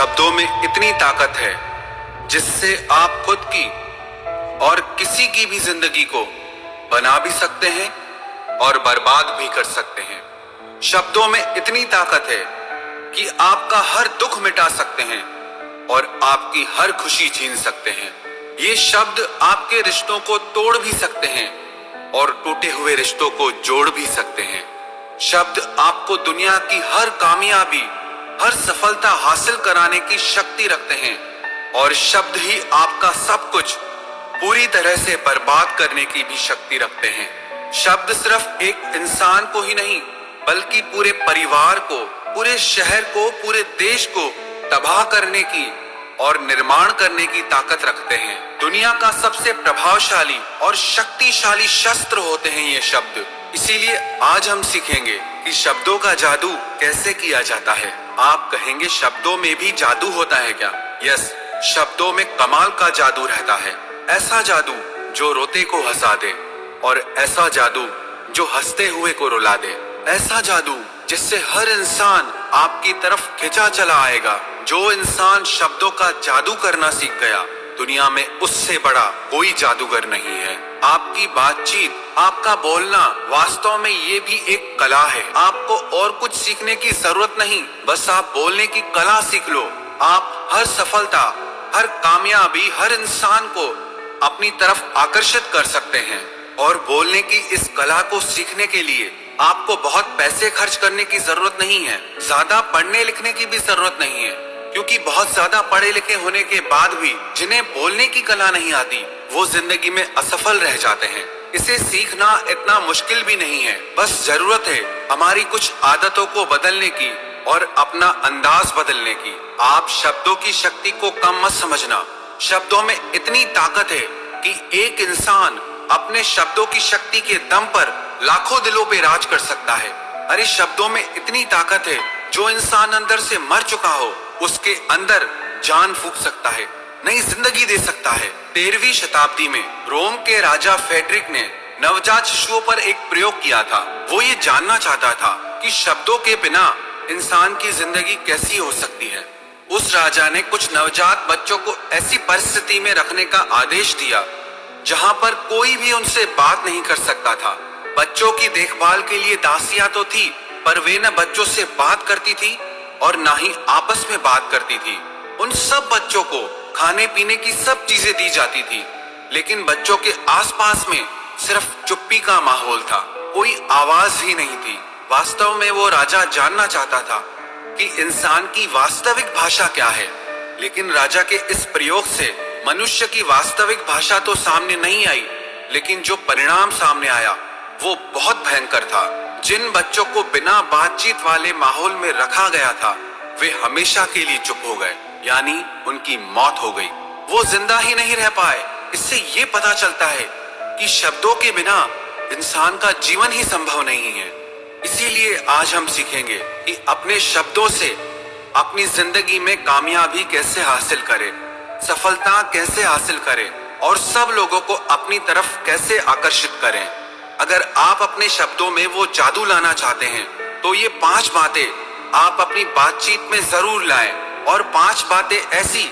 शब्दों में इतनी ताकत है जिससे आप खुद की और किसी की भी जिंदगी को बना भी सकते हैं और बर्बाद भी कर सकते हैं। शब्दों में इतनी ताकत है कि आपका हर दुख मिटा सकते हैं और आपकी हर खुशी छीन सकते हैं। ये शब्द आपके रिश्तों को तोड़ भी सकते हैं और टूटे हुए रिश्तों को जोड़ भी सकते हैं। शब्द आपको दुनिया की हर कामयाबी, हर सफलता हासिल कराने की शक्ति रखते हैं और शब्द ही आपका सब कुछ पूरी तरह से बर्बाद करने की भी शक्ति रखते हैं। शब्द सिर्फ एक इंसान को ही नहीं बल्कि पूरे परिवार को, पूरे शहर को, पूरे देश को तबाह करने की और निर्माण करने की ताकत रखते हैं। दुनिया का सबसे प्रभावशाली और शक्तिशाली शस्त्र होते हैं ये शब्द। इसीलिए आज हम सीखेंगे कि शब्दों का जादू कैसे किया जाता है। आप कहेंगे शब्दों में भी जादू होता है क्या? यस, शब्दों में कमाल का जादू रहता है। ऐसा जादू जो रोते को हंसा दे और ऐसा जादू जो हंसते हुए को रुला दे। ऐसा जादू जिससे हर इंसान आपकी तरफ खिंचा चला आएगा। जो इंसान शब्दों का जादू करना सीख गया, दुनिया में उससे बड़ा कोई जादूगर नहीं है। आपकी बातचीत, आपका बोलना वास्तव में ये भी एक कला है। आपको और कुछ सीखने की जरूरत नहीं, बस आप बोलने की कला सीख लो। आप हर सफलता, हर कामयाबी, हर इंसान को अपनी तरफ आकर्षित कर सकते हैं। और बोलने की इस कला को सीखने के लिए आपको बहुत पैसे खर्च करने की जरूरत नहीं है। ज्यादा पढ़ने लिखने की भी जरूरत नहीं है, क्योंकि बहुत ज्यादा पढ़े लिखे होने के बाद भी जिन्हें बोलने की कला नहीं आती, वो जिंदगी में असफल रह जाते हैं। इसे सीखना इतना मुश्किल भी नहीं है, बस जरूरत है हमारी कुछ आदतों को बदलने की और अपना अंदाज बदलने की। आप शब्दों की शक्ति को कम मत समझना। शब्दों में इतनी ताकत है कि एक इंसान अपने शब्दों की शक्ति के दम पर लाखों दिलों पे राज कर सकता है। अरे शब्दों में इतनी ताकत है, जो इंसान अंदर से मर चुका हो उसके अंदर जान फूंक सकता है, नई जिंदगी दे सकता है। 13वीं शताब्दी में रोम के राजा फेडरिक ने नवजात शिशुओं पर एक प्रयोग किया था। वो ये जानना चाहता था कि शब्दों के बिना इंसान की जिंदगी कैसी हो सकती है। उस राजा ने कुछ नवजात बच्चों को ऐसी परिस्थिति में रखने का आदेश दिया जहां पर कोई भी उनसे बात नहीं कर सकता था। बच्चों की देखभाल के लिए दासियां तो थी, पर वे न बच्चों से बात करती थी और ना ही आपस में बात करती थी। उन सब बच्चों को खाने पीने की सब चीजें दी जाती थी, लेकिन बच्चों के आसपास में सिर्फ चुप्पी का माहौल था, कोई आवाज ही नहीं थी। वास्तव में वो राजा जानना चाहता था कि इंसान की वास्तविक भाषा क्या है, लेकिन राजा के इस प्रयोग से मनुष्य की वास्तविक भाषा तो सामने नहीं आई, लेकिन जो परिणाम सामने आया वो बहुत भयंकर था। जिन बच्चों को बिना बातचीत वाले माहौल में रखा गया था, वे हमेशा के लिए चुप हो गए, यानी उनकी मौत हो गई। वो जिंदा ही नहीं रह पाए। इससे ये पता चलता है कि शब्दों के बिना इंसान का जीवन ही संभव नहीं है। इसीलिए आज हम सीखेंगे कि अपने शब्दों से अपनी जिंदगी में कामयाबी कैसे हासिल करें, सफलता कैसे हासिल करें और सब लोगों को अपनी तरफ कैसे आकर्षित करें। अगर आप अपने शब्दों में वो जादू लाना चाहते हैं तो ये 5 बातें आप अपनी बातचीत में जरूर लाएं, और 5 बातें ऐसी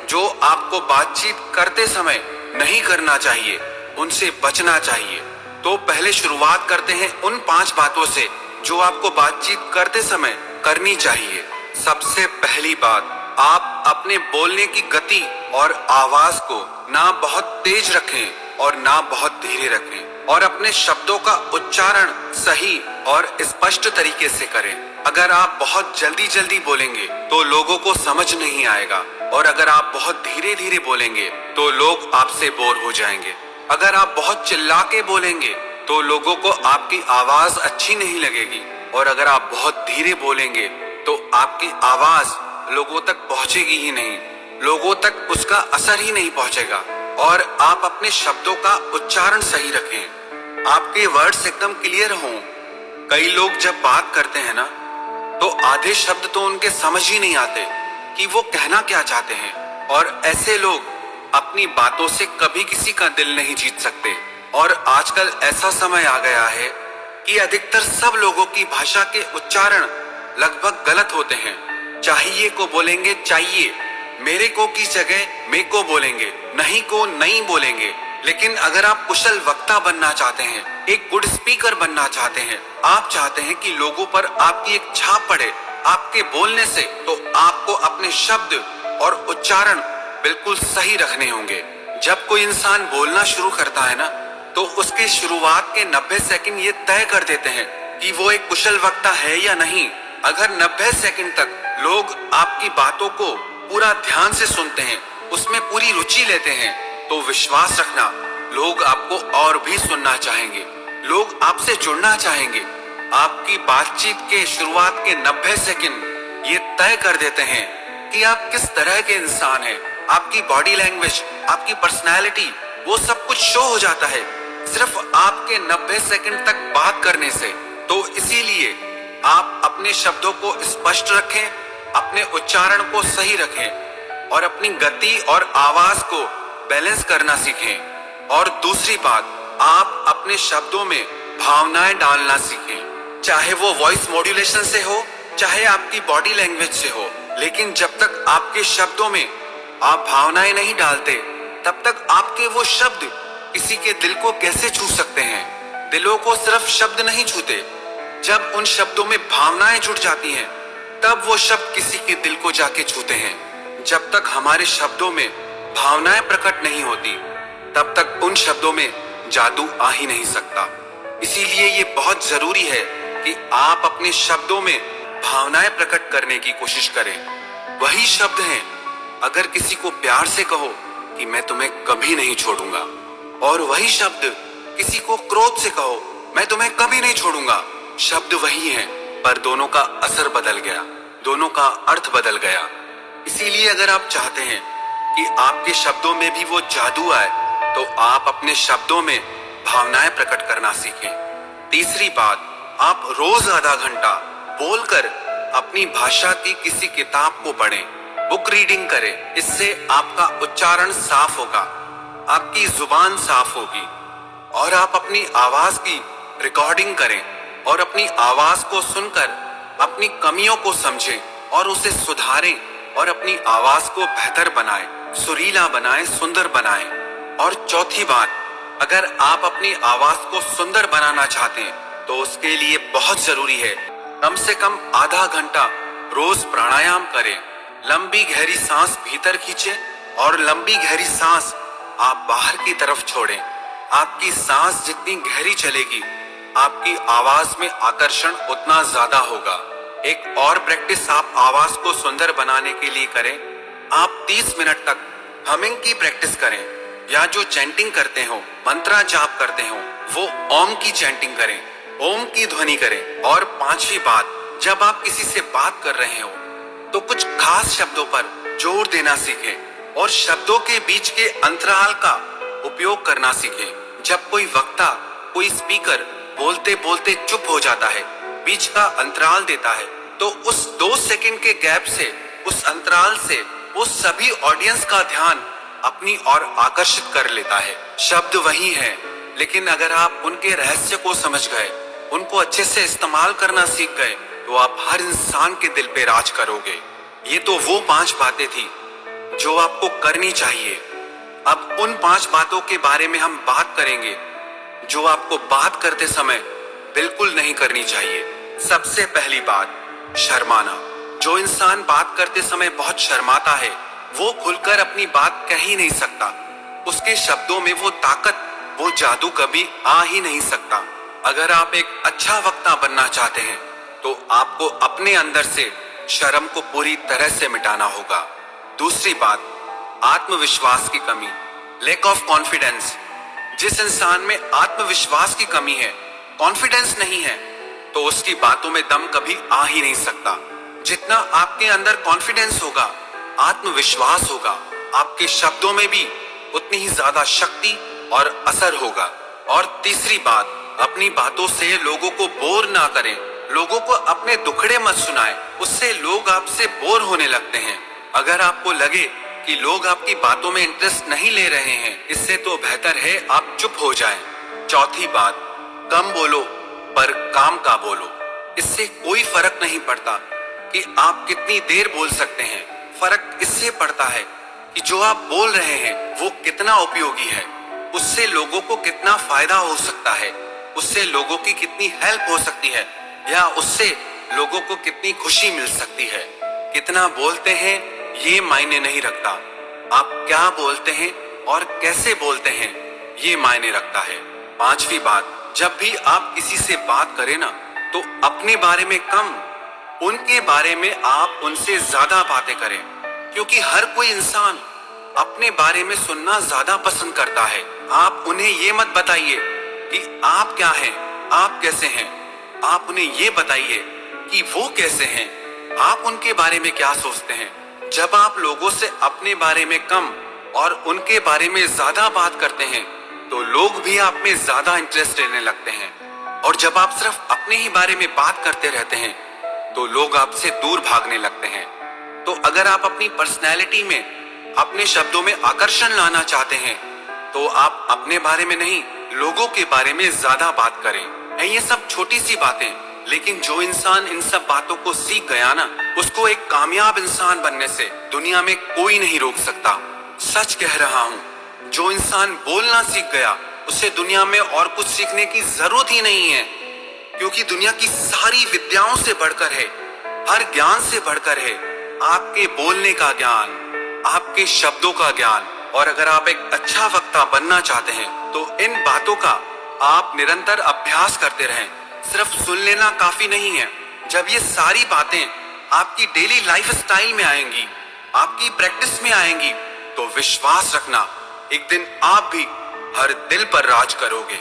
जो आपको बातचीत करते समय नहीं करना चाहिए, उनसे बचना चाहिए। तो पहले शुरुआत करते हैं उन 5 बातों से जो आपको बातचीत करते समय करनी चाहिए। सबसे पहली बात, आप अपने बोलने की गति और आवाज को ना बहुत तेज रखें और ना बहुत धीरे रखें, और अपने शब्दों का उच्चारण सही और स्पष्ट तरीके से करें। अगर आप बहुत जल्दी जल्दी बोलेंगे तो लोगों को समझ नहीं आएगा, और अगर आप बहुत धीरे धीरे बोलेंगे तो लोग आपसे बोर हो जाएंगे। अगर आप बहुत चिल्ला के बोलेंगे तो लोगों को आपकी आवाज अच्छी नहीं लगेगी, और अगर आप बहुत धीरे बोलेंगे तो आपकी आवाज लोगों तक पहुंचेगी ही नहीं, लोगों तक उसका असर ही नहीं पहुंचेगा। और आप अपने शब्दों का उच्चारण सही रखें, आपके वर्ड्स एकदम क्लियर हों। कई लोग जब बात करते हैं ना, तो आधे शब्द तो उनके समझ ही नहीं आते कि वो कहना क्या चाहते हैं, और ऐसे लोग अपनी बातों से कभी किसी का दिल नहीं जीत सकते। और आजकल ऐसा समय आ गया है कि अधिकतर सब लोगों की भाषा के उच्चारण लगभग गलत होते हैं। चाहिए को बोलेंगे चाहिए, मेरे को की जगह मे को बोलेंगे, नहीं को नहीं बोलेंगे। लेकिन अगर आप कुशल वक्ता बनना चाहते हैं, एक गुड स्पीकर बनना चाहते हैं, आप चाहते हैं कि लोगों पर आपकी एक छाप पड़े आपके बोलने से, तो आपको अपने शब्द और उच्चारण बिल्कुल सही रखने होंगे। जब कोई इंसान बोलना शुरू करता है ना, तो उसके शुरुआत के 90 सेकंड ये तय कर देते हैं कि वो एक कुशल वक्ता है या नहीं। अगर 90 सेकंड तक लोग आपकी बातों को पूरा ध्यान से सुनते हैं, उसमें पूरी रुचि लेते हैं, तो विश्वास रखना लोग आपको और भी सुनना चाहेंगे, लोग आपसे जुड़ना चाहेंगे। आपकी बातचीत के शुरुआत के 90 सेकंड ये तय कर देते हैं कि आप किस तरह के इंसान हैं। आपकी बॉडी लैंग्वेज, आपकी पर्सनैलिटी, वो सब कुछ शो हो जाता है सिर्फ आपके 90 सेकंड तक बात करने से। तो इसीलिए आप अपने शब्दों को स्पष्ट रखें, अपने उच्चारण को सही रखें और अपनी गति और आवाज को बैलेंस करना सीखें। और दूसरी बात, आप अपने शब्दों में भावनाएं डालना सीखें, चाहे वो वॉइस मॉड्यूलेशन से हो, चाहे आपकी बॉडी लैंग्वेज से हो। लेकिन जब तक आपके शब्दों में आप भावनाएं नहीं डालते, तब तक आपके वो शब्द किसी के दिल को कैसे छू सकते हैं। दिलों को सिर्फ शब्द नहीं छूते, जब उन शब्दों में भावनाएं जुड़ जाती हैं, तब वो शब्द किसी के दिल को जाके छूते हैं। जब तक हमारे शब्दों में भावनाएं प्रकट नहीं होती, तब तक उन शब्दों में जादू आ ही नहीं सकता। इसीलिए ये बहुत जरूरी है कि आप अपने शब्दों में भावनाएं प्रकट करने की कोशिश करें। वही शब्द हैं, अगर किसी को प्यार से कहो कि मैं तुम्हें कभी नहीं छोड़ूंगा, और वही शब्द किसी को क्रोध से कहो मैं तुम्हें कभी नहीं छोड़ूंगा, शब्द वही हैं, पर दोनों का असर बदल गया, दोनों का अर्थ बदल गया। इसीलिए अगर आप चाहते हैं कि आपके शब्दों में भी वो जादू आए, तो आप अपने शब्दों में भावनाएं प्रकट करना सीखें। तीसरी बात, आप रोज आधा घंटा बोलकर अपनी भाषा की किसी किताब को पढ़ें, बुक रीडिंग करें। इससे आपका उच्चारण साफ होगा, आपकी जुबान साफ होगी, और आप अपनी आवाज की रिकॉर्डिंग करें और अपनी आवाज को सुनकर अपनी कमियों को समझें और उसे सुधारें और अपनी आवाज को बेहतर बनाएं, सुरीला बनाएं, सुंदर बनाएं। और चौथी बात, अगर आप अपनी आवाज को सुंदर बनाना चाहते हैं, तो उसके लिए बहुत जरूरी है कम से कम आधा घंटा रोज प्राणायाम करें। लंबी गहरी सांस भीतर खींचें और लंबी गहरी सांस आप बाहर की तरफ छोड़ें। आपकी सांस जितनी गहरी चलेगी, आपकी आवाज में आकर्षण उतना ज्यादा होगा। एक और प्रैक्टिस आप आवाज को सुंदर बनाने के लिए करें। आप 30 मिनट तक हमिंग की प्रैक्टिस करें, या जो चैंटिंग करते हो, मंत्रा जाप करते हो, वो ओम की चैंटिंग करें, ओम की ध्वनि करें। और पांचवी बात, जब आप किसी से बात कर रहे हो तो कुछ खास शब्दों पर जोर देना सीखें और शब्दों के बीच के अंतराल का उपयोग करना सीखें। जब कोई वक्ता, कोई स्पीकर बोलते बोलते चुप हो जाता है, बीच का अंतराल देता है, तो उस 2 सेकंड के गैप से, उस अंतराल से वो सभी ऑडियंस का ध्यान अपनी ओर आकर्षित कर लेता है। शब्द वही है, लेकिन अगर आप उनके रहस्य को समझ गए, उनको अच्छे से इस्तेमाल करना सीख गए, तो आप हर इंसान के दिल पे राज करोगे। ये तो वो 5 बातें थी जो आपको करनी चाहिए। अब उन 5 बातों के बारे में हम बात करेंगे जो आपको बात करते समय बिल्कुल नहीं करनी चाहिए। सबसे पहली बात, शर्माना। जो इंसान बात करते समय बहुत शर्माता है, वो खुलकर अपनी बात कह ही नहीं सकता। उसके शब्दों में वो ताकत, वो जादू कभी आ ही नहीं सकता। अगर आप एक अच्छा वक्ता बनना चाहते हैं, तो आपको अपने अंदर से शर्म को पूरी तरह से मिटाना होगा। दूसरी बात, आत्मविश्वास की कमी, लैक ऑफ कॉन्फिडेंस। जिस इंसान में आत्मविश्वास की कमी है, कॉन्फिडेंस नहीं है, तो उसकी बातों में दम कभी आ ही नहीं सकता। जितना आपके अंदर कॉन्फिडेंस होगा, आत्मविश्वास होगा, आपके शब्दों में भी उतनी ही ज्यादा शक्ति और असर होगा। और तीसरी बात, अपनी बातों से लोगों को बोर ना करें, लोगों को अपने दुखड़े मत सुनाएं, उससे लोग आपसे बोर होने लगते हैं। अगर आपको लगे कि लोग आपकी बातों में इंटरेस्ट नहीं ले रहे हैं, इससे तो बेहतर है आप चुप हो जाएं। चौथी बात, कम बोलो पर काम का बोलो। इससे कोई फर्क नहीं पड़ता कि आप कितनी देर बोल सकते हैं, फर्क इससे पड़ता है कि जो आप बोल रहे हैं वो कितना उपयोगी है, उससे लोगों को कितना फायदा हो सकता है, उससे लोगों की कितनी हेल्प हो सकती है, या उससे लोगों को कितनी खुशी मिल सकती है। कितना बोलते हैं ये मायने नहीं रखता, आप क्या बोलते हैं और कैसे बोलते हैं ये मायने रखता है। पांचवी बात, जब भी आप किसी से बात करें ना, तो अपने बारे में कम, उनके बारे में आप उनसे ज्यादा बातें करें, क्योंकि हर कोई इंसान अपने बारे में सुनना ज्यादा पसंद करता है। आप उन्हें ये मत बताइए कि आप क्या हैं, आप कैसे हैं, आप उन्हें ये बताइए कि वो कैसे हैं, आप उनके बारे में क्या सोचते हैं। जब आप लोगों से अपने बारे में कम और उनके बारे में ज्यादा बात करते हैं, तो लोग भी आप में ज्यादा इंटरेस्ट लेने लगते हैं। और जब आप सिर्फ अपने ही बारे में बात करते रहते हैं, तो लोग आपसे दूर भागने लगते हैं। तो अगर आप अपनी पर्सनैलिटी में, अपने शब्दों में आकर्षण लाना चाहते हैं, तो आप अपने बारे में नहीं, लोगों के बारे में ज्यादा बात करें। ये सब छोटी सी बातें, लेकिन जो इंसान इन सब बातों को सीख गया ना, उसको एक कामयाब इंसान बनने से दुनिया में कोई नहीं रोक सकता। सच कह रहा हूँ, जो इंसान बोलना सीख गया, उसे दुनिया में और कुछ सीखने की जरूरत ही नहीं है, क्योंकि दुनिया की सारी विद्याओं से बढ़कर है, हर ज्ञान से बढ़कर है आपके बोलने का ज्ञान, आपके शब्दों का ज्ञान। और अगर आप एक अच्छा वक्ता बनना चाहते हैं, तो इन बातों का आप निरंतर अभ्यास करते रहें। सिर्फ सुन लेना काफी नहीं है। जब ये सारी बातें आपकी डेली लाइफ स्टाइल में आएंगी, आपकी प्रैक्टिस में आएंगी, तो विश्वास रखना, एक दिन आप भी हर दिल पर राज करोगे।